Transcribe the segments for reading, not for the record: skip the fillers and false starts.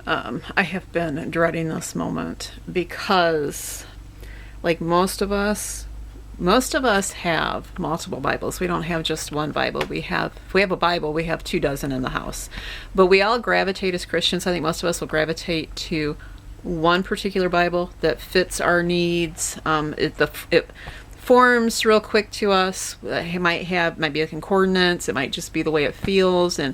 I have been dreading this moment because, like most of us have multiple Bibles. We don't have just one Bible. If we have a Bible, we have 24 in the house. But we all gravitate as Christians. I think most of us will gravitate to one particular Bible that fits our needs. It forms real quick to us. It might be a concordance. It might just be the way it feels, and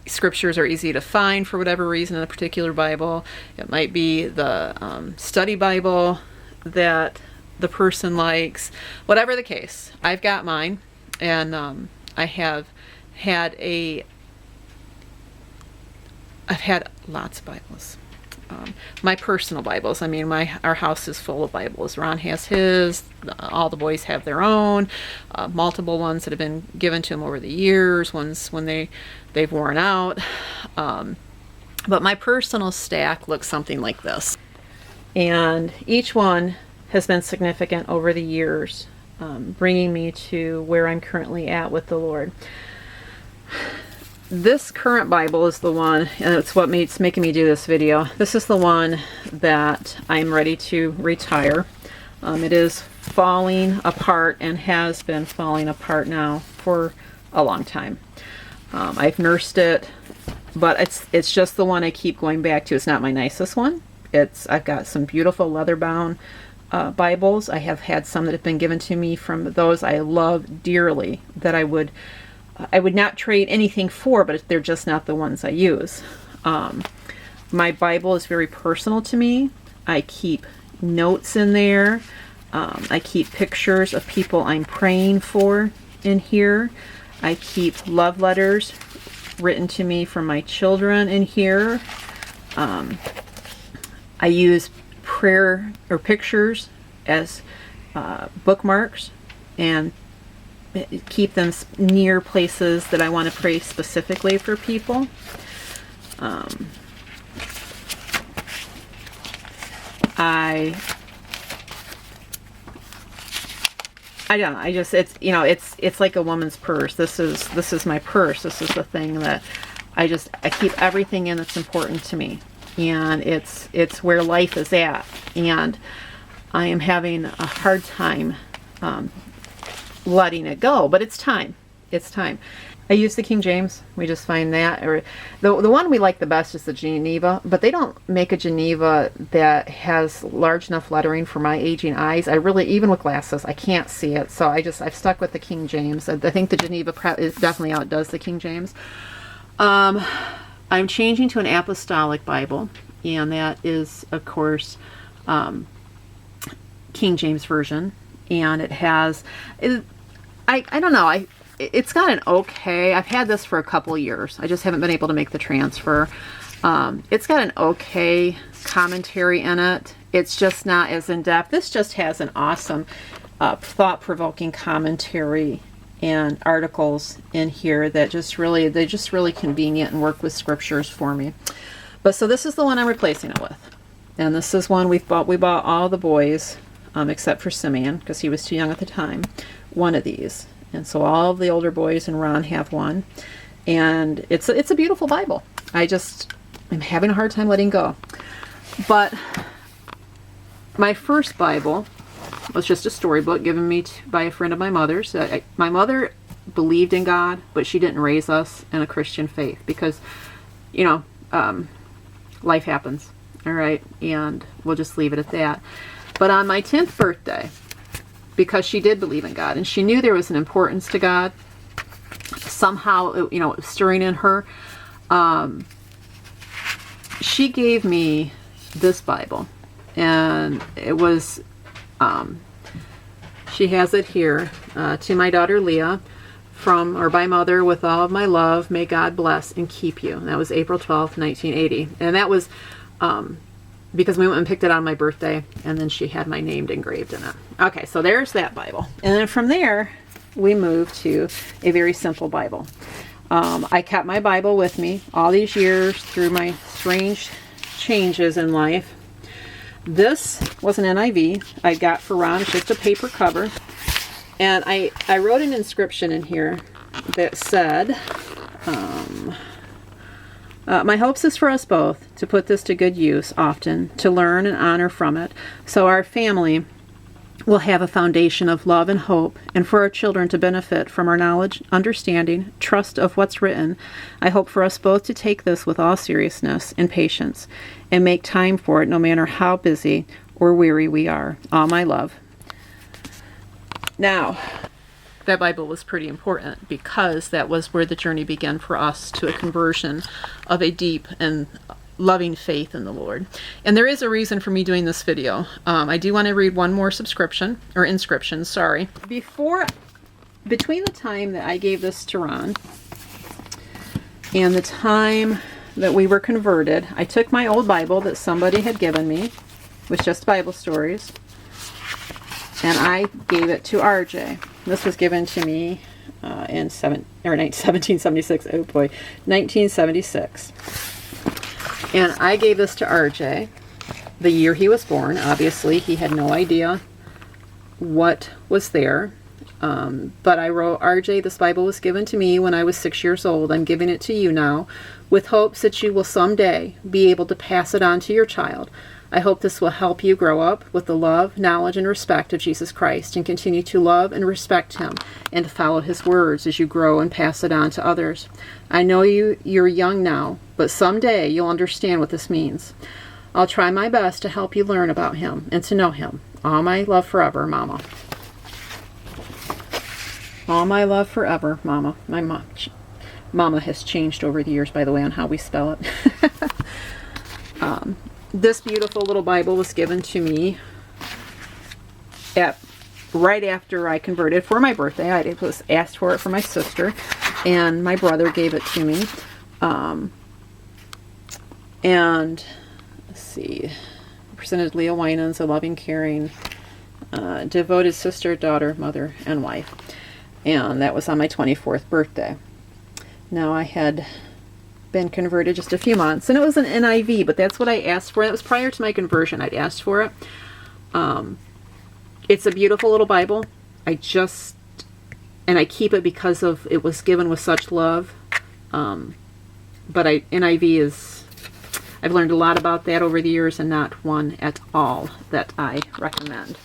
scriptures are easy to find for whatever reason in a particular Bible. It might be the study Bible that the person likes. Whatever the case, I've got mine, and I've had lots of Bibles. My personal Bibles. I mean, our house is full of Bibles. Ron has his. All the boys have their own. Multiple ones that have been given to him over the years. Ones when they've worn out. But my personal stack looks something like this, and each one has been significant over the years, bringing me to where I'm currently at with the Lord. This current Bible is the one, and it's what's making me do this video. This is the one that I'm ready to retire. It is falling apart and has been falling apart now for a long time. I've nursed it, but it's just the one I keep going back to. It's not my nicest one. I've got some beautiful leather-bound Bibles. I have had some that have been given to me from those I love dearly that I would not trade anything for, but they're just not the ones I use. My Bible is very personal to me. I keep notes in there. I keep pictures of people I'm praying for in here. I keep love letters written to me from my children in here. I use prayer or pictures as bookmarks and keep them near places that I want to pray specifically for people. I don't know. It's like a woman's purse. This is my purse. This is the thing that I keep everything in that's important to me, and it's where life is at, and I am having a hard time letting it go, but it's time. It's time. I use the King James. We just find that, or the one we like the best is the Geneva, but they don't make a Geneva that has large enough lettering for my aging eyes. Even with glasses, I can't see it, so I've stuck with the King James. I think the Geneva definitely outdoes the King James. I'm changing to an Apostolic Bible, and that is, of course, King James Version, and it has, I don't know, it's got an okay, I've had this for a couple years, I just haven't been able to make the transfer. It's got an okay commentary in it. It's just not as in-depth. This just has an awesome thought-provoking commentary and articles in here that they're just really convenient and work with scriptures for me. But so this is the one I'm replacing it with, and this is one we bought all the boys, except for Simeon because he was too young at the time, one of these. And so all of the older boys and Ron have one, and it's a beautiful Bible. I'm having a hard time letting go. But my first Bible was just a storybook given me by a friend of my mother's. My mother believed in God, but she didn't raise us in a Christian faith because, life happens, all right? And we'll just leave it at that. But on my 10th birthday, because she did believe in God, and she knew there was an importance to God, somehow, it was stirring in her, she gave me this Bible, and it was, she has it here, to my daughter Leah, by mother, with all of my love, may God bless and keep you. And that was April 12th, 1980. And that was because we went and picked it on my birthday, and then she had my name engraved in it. Okay, so there's that Bible. And then from there, we moved to a very simple Bible. I kept my Bible with me all these years through my strange changes in life. This was an NIV I got for Ron. It's just a paper cover. And I wrote an inscription in here that said, My hopes is for us both to put this to good use often, to learn and honor from it, so our family will have a foundation of love and hope, and for our children to benefit from our knowledge, understanding, trust of what's written. I hope for us both to take this with all seriousness and patience, and make time for it no matter how busy or weary we are. All my love. Now, that Bible was pretty important because that was where the journey began for us to a conversion of a deep and loving faith in the Lord. And there is a reason for me doing this video. I do want to read one more inscription, sorry. Between the time that I gave this to Ron and the time that we were converted, I took my old Bible that somebody had given me with just Bible stories, and I gave it to RJ. This was given to me in 1776. Oh boy, 1976. And I gave this to RJ the year he was born. Obviously, he had no idea what was there. But I wrote, RJ, this Bible was given to me when I was 6 years old. I'm giving it to you now, with hopes that you will someday be able to pass it on to your child. I hope this will help you grow up with the love, knowledge, and respect of Jesus Christ, and continue to love and respect him and to follow his words as you grow and pass it on to others. I know you're young now, but someday you'll understand what this means. I'll try my best to help you learn about him and to know him. All my love forever, Mama. All my love forever, Mama. My Mama has changed over the years, by the way, on how we spell it. This beautiful little Bible was given to me right after I converted for my birthday. I was asked for it for my sister, and my brother gave it to me. And let's see, represented Leah Winans, a loving, caring, devoted sister, daughter, mother, and wife. And that was on my 24th birthday. Now, I had been converted just a few months, and it was an NIV, but that's what I asked for. That was prior to my conversion. I'd asked for it. It's a beautiful little Bible. I keep it because of it was given with such love. But NIV is, I've learned a lot about that over the years, and not one at all that I recommend.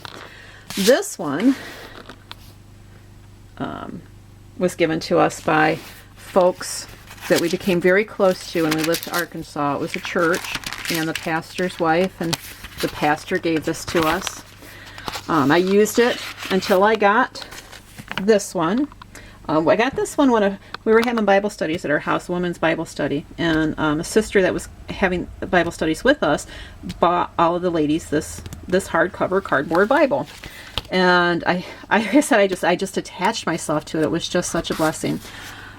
This one was given to us by folks that we became very close to when we lived in Arkansas. It was a church, and the pastor's wife and the pastor gave this to us. I used it until I got this one. I got this one when we were having Bible studies at our house, women's Bible study, and a sister that was having Bible studies with us bought all of the ladies this hardcover cardboard Bible. And I said, I just attached myself to it. It was just such a blessing.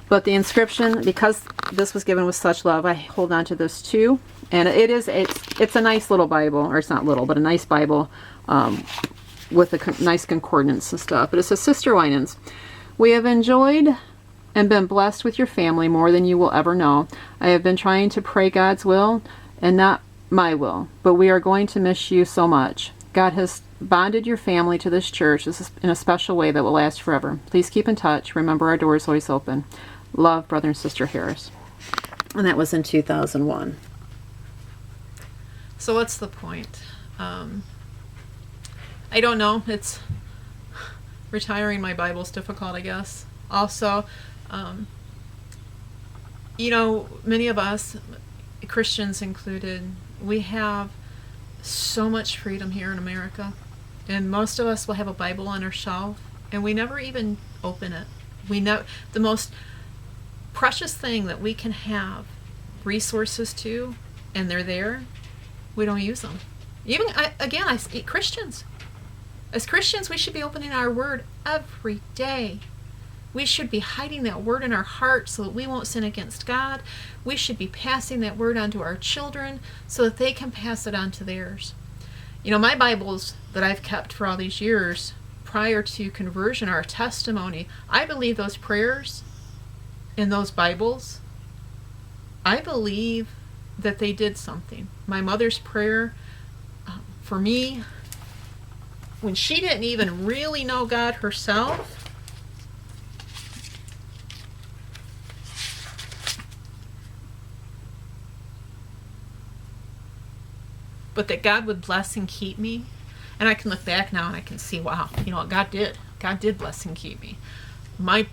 But the inscription, because this was given with such love, I hold on to this too. And it's a nice little Bible, or it's not little, but a nice Bible with a nice concordance and stuff. But it says, Sister Winans, we have enjoyed and been blessed with your family more than you will ever know. I have been trying to pray God's will and not my will, but we are going to miss you so much. God has bonded your family to this church in a special way that will last forever. Please keep in touch. Remember, our door is always open. Love, Brother and Sister Harris. And that was in 2001. So what's the point? I don't know. It's retiring my Bible's difficult, I guess. Also, many of us, Christians included, we have so much freedom here in America. And most of us will have a Bible on our shelf, and we never even open it. We know the most precious thing that we can have resources to, and they're there, we don't use them. Even, I see Christians. As Christians, we should be opening our Word every day. We should be hiding that Word in our heart so that we won't sin against God. We should be passing that Word on to our children so that they can pass it on to theirs. My Bibles that I've kept for all these years prior to conversion are a testimony. I believe those prayers in those Bibles, I believe that they did something. My mother's prayer for me, when she didn't even really know God herself, but that God would bless and keep me. And I can look back now and I can see, wow, God did. God did bless and keep me. My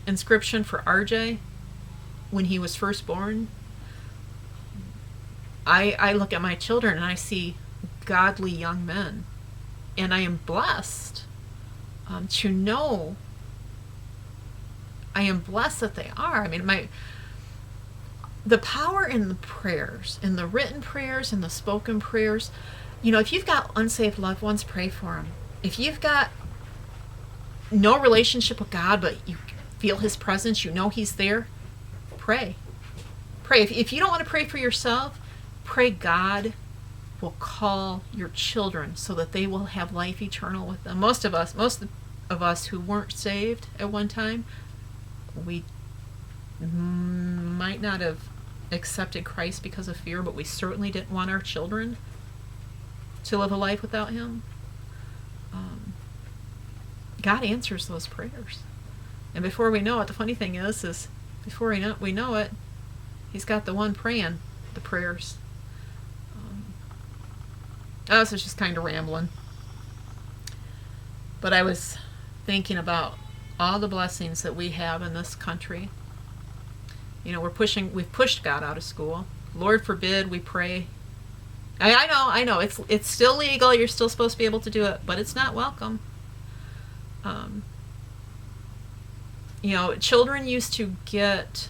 inscription for RJ, when he was first born, I look at my children and I see godly young men. And I am blessed to know, I am blessed that they are. I mean, the power in the prayers, in the written prayers, and the spoken prayers. If you've got unsaved loved ones, pray for them. If you've got no relationship with God, but you feel his presence, he's there, pray. Pray. If you don't want to pray for yourself, pray God will call your children so that they will have life eternal with them. Most of us who weren't saved at one time, we might not have accepted Christ because of fear, but we certainly didn't want our children to live a life without him. God answers those prayers. And before we know it, the funny thing is before we know it, he's got the one praying the prayers. This is just kind of rambling. But I was thinking about all the blessings that we have in this country. We've pushed God out of school. Lord forbid we pray. I know, it's still legal. You're still supposed to be able to do it, but it's not welcome. Children used to get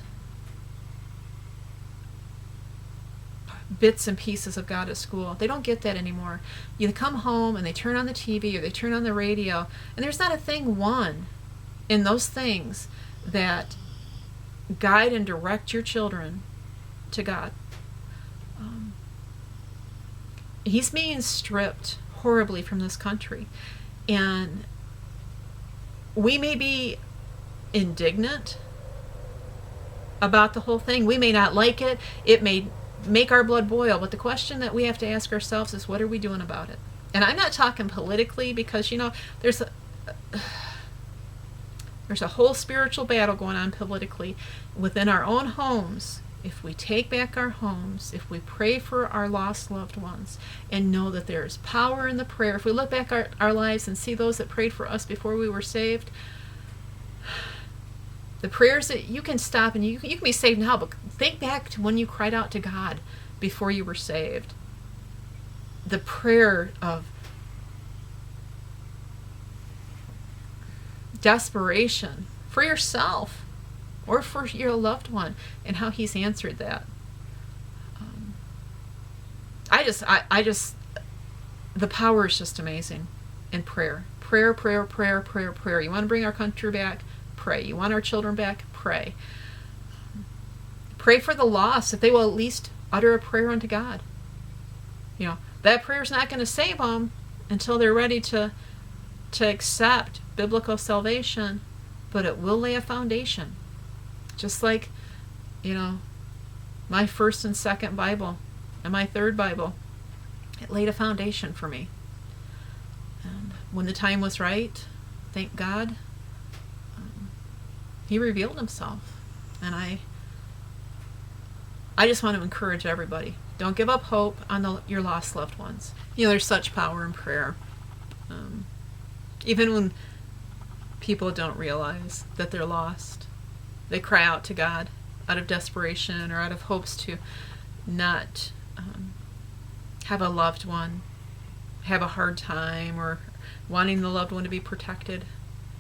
bits and pieces of God at school. They don't get that anymore. You come home and they turn on the TV or they turn on the radio, and there's not a thing won in those things that guide and direct your children to God. He's being stripped horribly from this country, and we may be indignant about the whole thing. We may not like it. It may make our blood boil, but the question that we have to ask ourselves is, what are we doing about it? And I'm not talking politically, because there's a whole spiritual battle going on politically within our own homes. If we take back our homes, if we pray for our lost loved ones and know that there is power in the prayer, if we look back our lives and see those that prayed for us before we were saved, the prayers that you can stop, and you can be saved now, but think back to when you cried out to God before you were saved. The prayer of desperation for yourself or for your loved one, and how he's answered that. The power is just amazing in prayer. Prayer. You want to bring our country back? Pray. You want our children back? Pray. Pray for the lost, if they will at least utter a prayer unto God. That prayer is not going to save them until they're ready to accept biblical salvation, but it will lay a foundation. Just like, my first and second Bible and my third Bible, it laid a foundation for me. And when the time was right, thank God, he revealed himself. And I just want to encourage everybody, don't give up hope on your lost loved ones. There's such power in prayer. Even when people don't realize that they're lost, they cry out to God out of desperation or out of hopes to not have a loved one have a hard time, or wanting the loved one to be protected.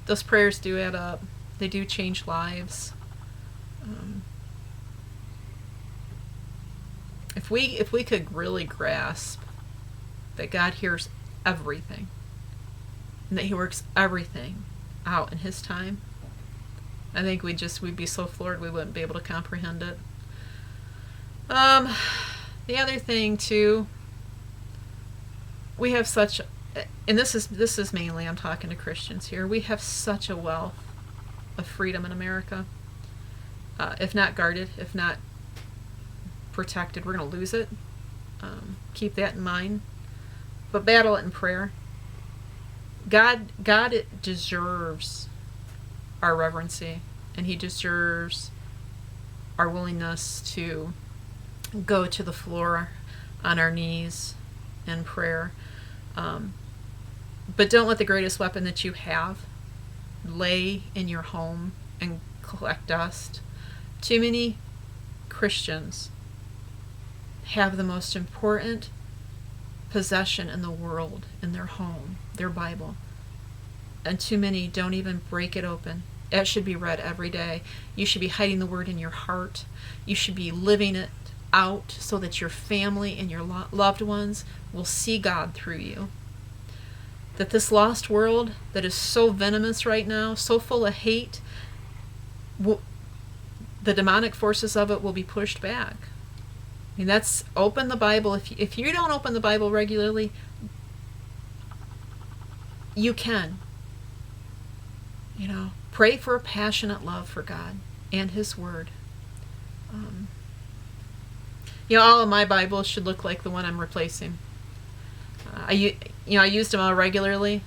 Those prayers do add up. They do change lives. If we could really grasp that God hears everything and that he works everything out in his time, I think we'd be so floored we wouldn't be able to comprehend it. The other thing too, we have such, and this is mainly, I'm talking to Christians here, we have such a wealth of freedom in America. If not guarded, if not protected, we're going to lose it. Keep that in mind. But battle it in prayer. God deserves our reverency, and he deserves our willingness to go to the floor on our knees in prayer. But don't let the greatest weapon that you have lay in your home and collect dust. Too many Christians have the most important possession in the world in their home, their Bible. And too many don't even break it open. It should be read every day. You should be hiding the word in your heart. You should be living it out so that your family and your loved ones will see God through you. That this lost world that is so venomous right now, so full of hate, the demonic forces of it will be pushed back. I mean, that's open the Bible. If you don't open the Bible regularly, you can. Pray for a passionate love for God and His Word. All of my Bibles should look like the one I'm replacing. I used them all regularly,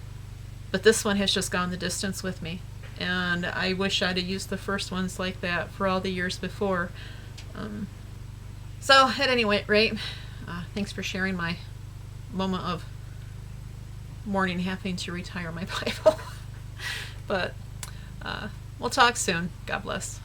but this one has just gone the distance with me. And I wish I'd have used the first ones like that for all the years before. So, at any rate, thanks for sharing my moment of mourning having to retire my Bible. But we'll talk soon. God bless.